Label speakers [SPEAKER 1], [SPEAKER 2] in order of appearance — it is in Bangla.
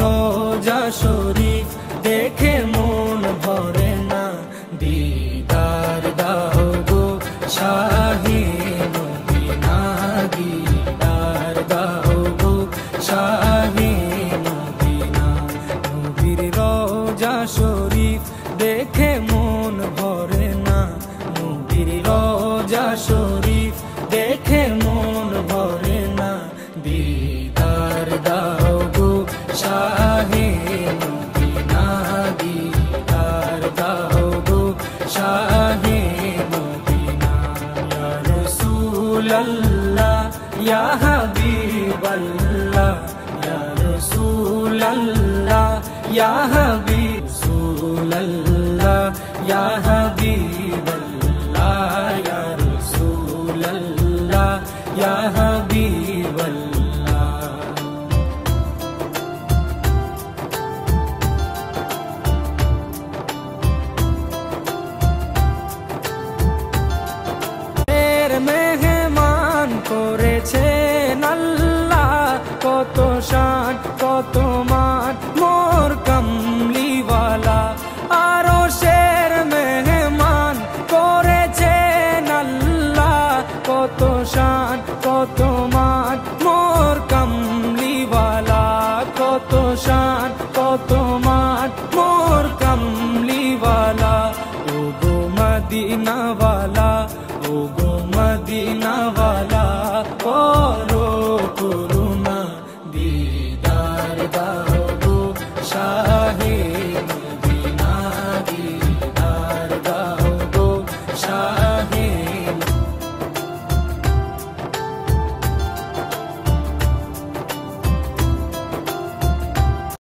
[SPEAKER 1] রোজা শরীফ দেখে মন ভরে না, দিদার দাও গো শাহে মদিনা, দিদার দাও গো শাহে মদিনা। নবীর রোজা শরীফ দেখে মন ভরে না, নবীর রোজা শরীফ দেখে মন ভরে না, দিদার দাও গো শাহে মদিনা, দিদার দাও গো শাহে মদিনা। ইয়া রাসূলাল্লাহ ইয়া হাবিবাল্লাহ, ইয়া রাসূলাল্লাহ ইয়া হাবিবাল্লাহ, ইয়া হাবিবাল্লাহ, ইয়া রাসূলাল্লাহ ইয়া হাবিবাল্লাহ। মেহমান করেছেন আল্লাহ, কত শান কত মান মোর কামলিওয়ালা। আরো শের মেহমান করেছেন আল্লাহ, কত শান কত মান মোর কামলিওয়ালা, কত শান কত মান মোর কামলিওয়ালা। ও গো মদিনাওয়ালা, ও গো মদিনাওয়ালা, করো